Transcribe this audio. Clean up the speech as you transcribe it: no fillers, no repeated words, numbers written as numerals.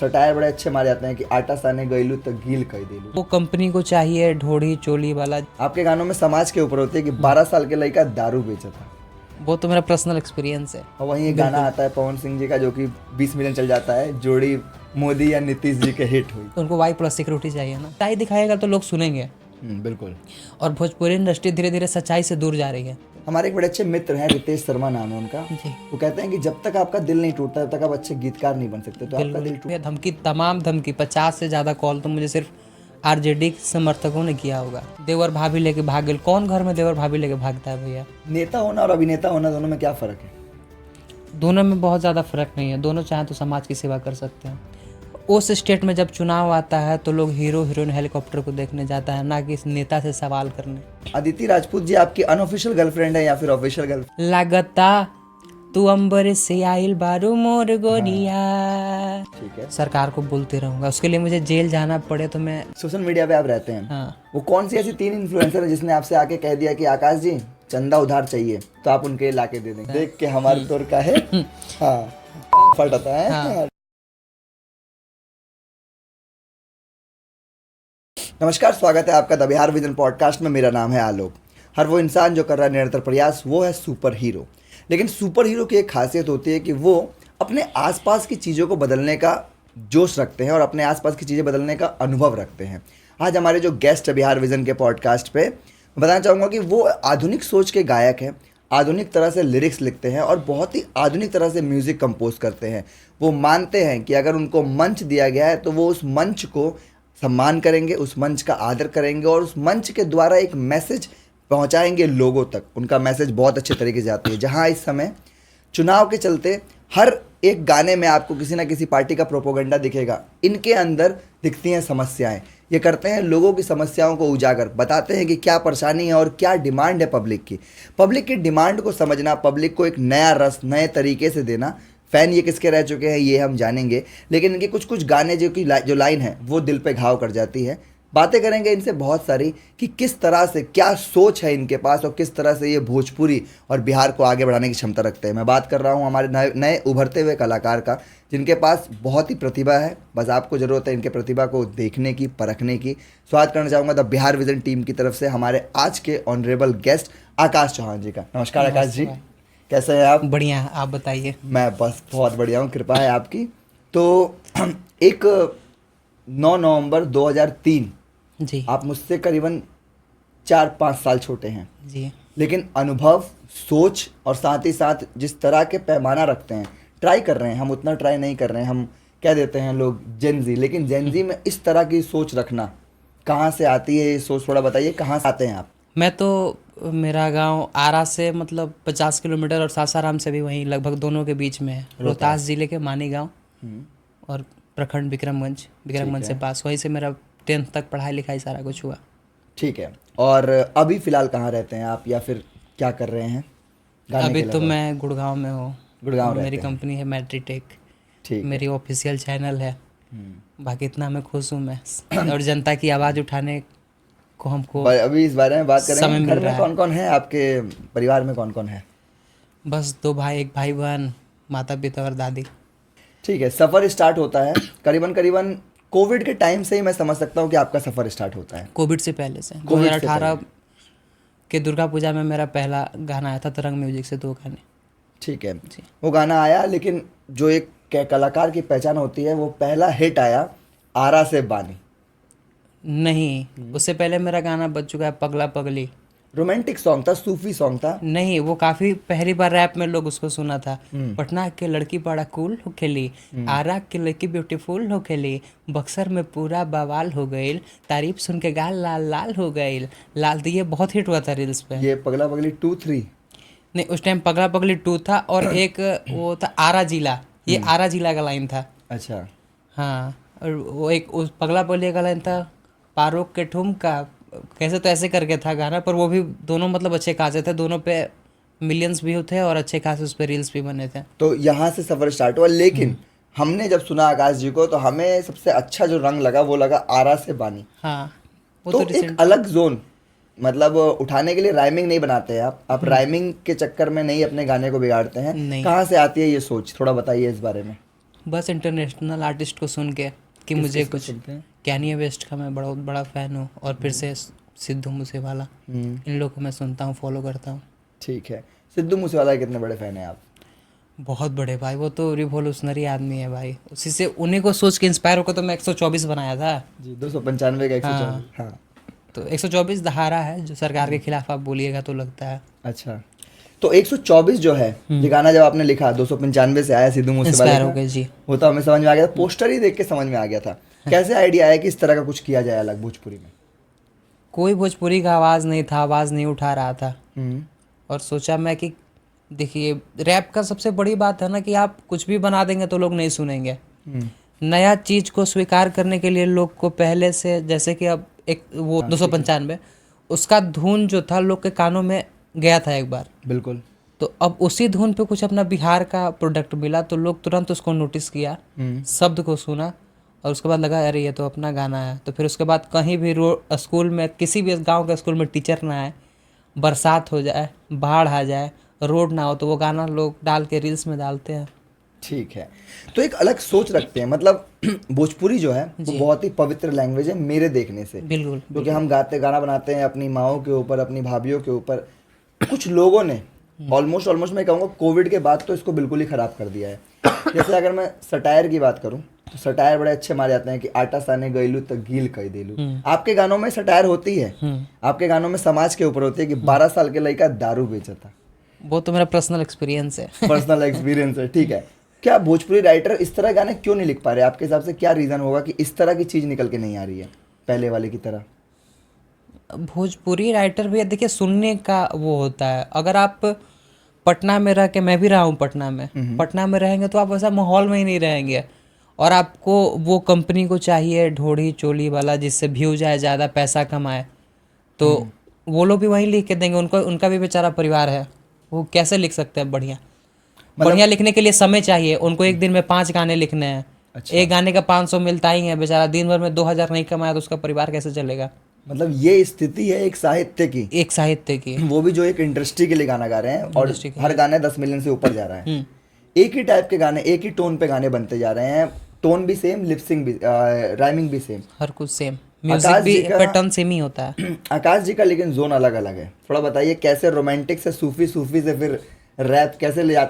Satire बड़े अच्छे मारे जाते हैं कि आटा साने गईलू तो गील कह देलू। वो कंपनी को चाहिए ढोड़ी चोली वाला। आपके गानों में समाज के ऊपर होती है कि 12 साल के लड़का दारू बेचा था, वो तो मेरा पर्सनल एक्सपीरियंस है। और वहीं एक गाना आता है पवन सिंह जी का जो कि 20 मिलियन चल जाता है, जोड़ी मोदी या नीतीश जी के हिट हुई। उनको वाई प्लस सिक्योरिटी चाहिए ना, सच्चाई दिखाएगा तो लोग सुनेंगे। बिल्कुल। और भोजपुरी इंडस्ट्री धीरे धीरे सच्चाई से दूर जा रही है। हमारे एक बड़े अच्छे मित्र हैं, रितेश शर्मा नाम है उनका। जी। वो कहते हैं कि जब तक आपका दिल नहीं टूटता तब तक आप अच्छे गीतकार नहीं बन सकते। तो आपका दिल टूट, ये धमकी, तमाम धमकी, 50 से ज़्यादा कॉल तो मुझे सिर्फ आरजेडी समर्थकों ने किया होगा। देवर भाभी लेके भाग गए। कौन घर में देवर भाभी लेके भागता है भैया? नेता होना और अभिनेता होना दोनों में क्या फर्क है? दोनों में बहुत ज़्यादा फर्क नहीं है। दोनों चाहें तो समाज की सेवा कर सकते हैं। उस स्टेट में जब चुनाव आता है तो लोग हीरो हीरोइन हेलीकॉप्टर को देखने जाता है, ना कि इस नेता से सवाल करने। अदिति राजपूत जी आपकी अनऑफिशियल गर्लफ्रेंड है या फिर ऑफिशियल गर्लफ्रेंड? लागता तू अंबर से आइल बारू मोर गोरिया। ठीक है। सरकार को बोलते रहूंगा, उसके लिए मुझे जेल जाना पड़े तो मैं। सोशल मीडिया पे आप रहते हैं। हाँ। वो कौन सी ऐसी 3 इन्फ्लुएंसर है जिसने आपसे आके कह दिया कि आकाश जी चंदा उधार चाहिए तो आप उनके लाके दे देंगे? देख के हमारे तौर का है। हाँ, फटाता है। हाँ। नमस्कार, स्वागत है आपका द बिहार विजन पॉडकास्ट में। मेरा नाम है आलोक। हर वो इंसान जो कर रहा है निरंतर प्रयास, वो है सुपर हीरो। लेकिन सुपर हीरो की एक खासियत होती है कि वो अपने आसपास की चीज़ों को बदलने का जोश रखते हैं और अपने आसपास की चीज़ें बदलने का अनुभव रखते हैं। आज हमारे जो गेस्ट है बिहार विजन के पॉडकास्ट पे, बताना चाहूँगा कि वो आधुनिक सोच के गायक हैं, आधुनिक तरह से लिरिक्स लिखते हैं और बहुत ही आधुनिक तरह से म्यूज़िक कंपोज करते हैं। वो मानते हैं कि अगर उनको मंच दिया गया है तो वो उस मंच को सम्मान करेंगे, उस मंच का आदर करेंगे और उस मंच के द्वारा एक मैसेज पहुंचाएंगे लोगों तक। उनका मैसेज बहुत अच्छे तरीके से आती है। जहां इस समय चुनाव के चलते हर एक गाने में आपको किसी ना किसी पार्टी का प्रोपोगंडा दिखेगा, इनके अंदर दिखती हैं समस्याएं। ये करते हैं लोगों की समस्याओं को उजागर, बताते हैं कि क्या परेशानी है और क्या डिमांड है पब्लिक की डिमांड को समझना, पब्लिक को एक नया रस, नए तरीके से देना। फ़ैन ये किसके रह चुके हैं ये हम जानेंगे, लेकिन इनके कुछ गाने जो लाइन है वो दिल पे घाव कर जाती है। बातें करेंगे इनसे बहुत सारी कि किस तरह से, क्या सोच है इनके पास और किस तरह से ये भोजपुरी और बिहार को आगे बढ़ाने की क्षमता रखते हैं। मैं बात कर रहा हूँ हमारे नए उभरते हुए कलाकार का, जिनके पास बहुत ही प्रतिभा है। बस आपको ज़रूरत है इनके प्रतिभा को देखने की, परखने की। स्वागत करना चाहूँगा द बिहार विजन टीम की तरफ से हमारे आज के ऑनरेबल गेस्ट आकाश चौहान जी का। नमस्कार आकाश जी, कैसे हैं आप? बढ़िया, आप बताइए। मैं बस बहुत बढ़िया हूँ, कृपा है आपकी। तो एक 9 नवंबर 2003, जी। आप मुझसे करीबन 4-5 साल छोटे हैं जी। लेकिन अनुभव, सोच और साथ ही साथ जिस तरह के पैमाना रखते हैं, ट्राई कर रहे हैं। हम उतना ट्राई नहीं कर रहे हैं, हम कह देते हैं लोग जेनजी, लेकिन जेनजी में इस तरह की सोच रखना कहाँ से आती है ये सोच? थोड़ा बताइए, कहाँ से आते हैं आप? मैं तो, मेरा गांव आरा से मतलब 50 किलोमीटर और सासाराम से भी वहीं लगभग दोनों के बीच में है। रोहतास जिले के मानी गांव और प्रखंड विक्रमगंज से पास। वहीं से मेरा 10th तक पढ़ाई लिखाई सारा कुछ हुआ। ठीक है। और अभी फ़िलहाल कहाँ रहते हैं आप या फिर क्या कर रहे हैं? अभी तो मैं गुड़गांव में हूँ। गुड़गांव मेरी कंपनी है मैट्रीटेक। ठीक। मेरी ऑफिशियल चैनल है। बाकी इतना मैं खुश हूँ मैं और जनता की आवाज़ उठाने को हमको अभी इस बारे में बात करेंगे। समय मिल घर रहा में है। कौन कौन है आपके परिवार में? कौन कौन है? बस 2 भाई, 1 भाई बहन, माता पिता और दादी। ठीक है। सफ़र स्टार्ट होता है करीबन कोविड के टाइम से ही मैं समझ सकता हूँ कि आपका सफ़र स्टार्ट होता है। कोविड से पहले से, कोविड से 2018 के दुर्गा पूजा में मेरा पहला गाना आया था तरंग म्यूजिक से, 2 गाने। ठीक है। वो गाना आया, लेकिन जो एक कलाकार की पहचान होती है, वो पहला हिट आया आरा से बानी। नहीं, उससे पहले मेरा गाना बज चुका है पगला पगली। रोमांटिक सॉन्ग था, सूफी सॉन्ग था। नहीं, वो काफी पहली बार रैप में लोग उसको सुना था। पटना के लड़की बड़ा कूल हो खेली, आरा के लड़की ब्यूटीफुल हो खेली, बक्सर में पूरा बवाल हो गई, तारीफ सुन के गाल लाल लाल हो गई लाल। तो ये बहुत हिट हुआ था रील्स पे। ये पगला पगली 2-3 नहीं, उस टाइम पगला पगली 2 था और एक वो था आरा जिला। ये आरा जिला का लाइन था। अच्छा। हाँ, और वो एक उस पगला पगली का लाइन था, पारोक के ठुमका कैसे तो ऐसे करके था गाना। पर वो भी दोनों मतलब अच्छे खासे थे, दोनों पे मिलियंस व्यू थे और अच्छे खासे उस पर रील्स भी बने थे। तो यहाँ से सफ़र स्टार्ट हुआ। लेकिन हमने जब सुना आकाश जी को तो हमें सबसे अच्छा जो रंग लगा वो लगा आरा से बानी। हाँ, वो तो तो एक अलग जोन, मतलब उठाने के लिए राइमिंग नहीं बनाते हैं आप राइमिंग के चक्कर में नहीं अपने गाने को बिगाड़ते हैं। नहीं। कहाँ से आती है ये सोच? थोड़ा बताइए इस बारे में। बस इंटरनेशनल आर्टिस्ट को सुन के कि मुझे किसको कुछ सुनते हैं? कैनिये वेस्ट का मैं बहुत बड़ा फ़ैन हूँ, और फिर से सिद्धू मूसेवाला, इन लोगों को मैं सुनता हूँ, फॉलो करता हूँ। ठीक है। सिद्धू मूसेवाला के कितने बड़े फैन हैं आप? बहुत बड़े भाई, वो तो रिवोल्यूशनरी आदमी है भाई, उसी से उन्हीं को सोच के इंस्पायर होकर तो मैं 124 बनाया था। जी, 295 का 124। हाँ। तो 124 धारा है जो सरकार के खिलाफ आप बोलिएगा तो लगता है। अच्छा, तो 124 जो है, ये गाना जब आपने लिखा 295 से आया सिद्धू मूसेवाला इंस्पायर हो का, गए जी। वो तो हमें समझ में आ गया था, पोस्टर ही देख के समझ में आ गया था। कैसे आइडिया आया कि इस तरह का कुछ किया जाए अलग भोजपुरी में? कोई भोजपुरी का आवाज़ नहीं था, आवाज़ नहीं उठा रहा था, और सोचा मैं कि देखिए रैप का सबसे बड़ी बात है ना कि आप कुछ भी बना देंगे तो लोग नहीं सुनेंगे। नया चीज़ को स्वीकार करने के लिए लोग को पहले से, जैसे कि अब एक वो 295 उसका धुन जो था लोग के कानों में गया था एक बार, बिल्कुल। तो अब उसी धुन पे कुछ अपना बिहार का प्रोडक्ट मिला तो लोग तुरंत उसको नोटिस किया, शब्द को सुना, और उसके बाद लगा अरे ये तो अपना गाना है। तो फिर उसके बाद कहीं भी स्कूल में, किसी भी गांव के स्कूल में टीचर ना आए, बरसात हो जाए, बाढ़ आ जाए, रोड ना हो, तो वो गाना लोग डाल के रील्स में डालते हैं। ठीक है, तो एक अलग सोच रखते हैं, मतलब भोजपुरी जो है वो बहुत ही पवित्र लैंग्वेज है मेरे देखने से, बिल्कुल। क्योंकि हम गाना बनाते हैं अपनी माओं के ऊपर, अपनी भाभीियों के ऊपर। कुछ लोगों ने ऑलमोस्ट मैं कहूँगा कोविड के बाद तो इसको बिल्कुल ही खराब कर दिया है। जैसे अगर मैं सटायर की बात करूँ तो सटायर बड़े अच्छे मारे जाते हैं कि आटा साने गईलू तो गील कह देलू। आपके गानों में सटायर होती है, आपके गानों में समाज के ऊपर होती है कि 12 साल के लड़का दारू बेचता। वो तो मेरा पर्सनल एक्सपीरियंस है। पर्सनल एक्सपीरियंस है, ठीक है। क्या भोजपुरी राइटर इस तरह गाने क्यों नहीं लिख पा रहे? आपके हिसाब से क्या रीज़न होगा कि इस तरह की चीज़ निकल के नहीं आ रही है पहले वाले की तरह? भोजपुरी राइटर भी देखिए सुनने का वो होता है। अगर आप पटना में रह के, मैं भी रहा हूँ पटना में, पटना में रहेंगे तो आप वैसा माहौल में ही नहीं रहेंगे, और आपको वो कंपनी को चाहिए ढोड़ी चोली वाला जिससे व्यू जाए, ज़्यादा पैसा कमाए, तो वो लोग भी वहीं लिख के देंगे। उनको, उनका भी बेचारा परिवार है, वो कैसे लिख सकते हैं बढ़िया? बढ़िया लिखने के लिए समय चाहिए उनको, एक दिन में 5 गाने लिखने हैं। अच्छा। एक गाने का 500 मिलता ही है, बेचारा दिन भर में 2000 नहीं कमाया तो उसका परिवार कैसे चलेगा? मतलब ये स्थिति है एक साहित्य की, एक साहित्य की, वो भी जो एक इंडस्ट्री के लिए गाना गा रहे हैं, और हर गाने 10 मिलियन से ऊपर जा रहा है। एक ही टाइप के गाने, एक ही टोन पे गाने बनते जा रहे हैं, टोन भी सेम, लिपसिंग भी, राइमिंग भी सेम, हर कुछ सेम, म्यूजिक भी पैटर्न सेम ही होता है। आकाश जी का लेकिन जोन अलग अलग है। थोड़ा बताइए कैसे रोमांटिक से सूफी, सूफी से फिर रैप कैसे ले जाते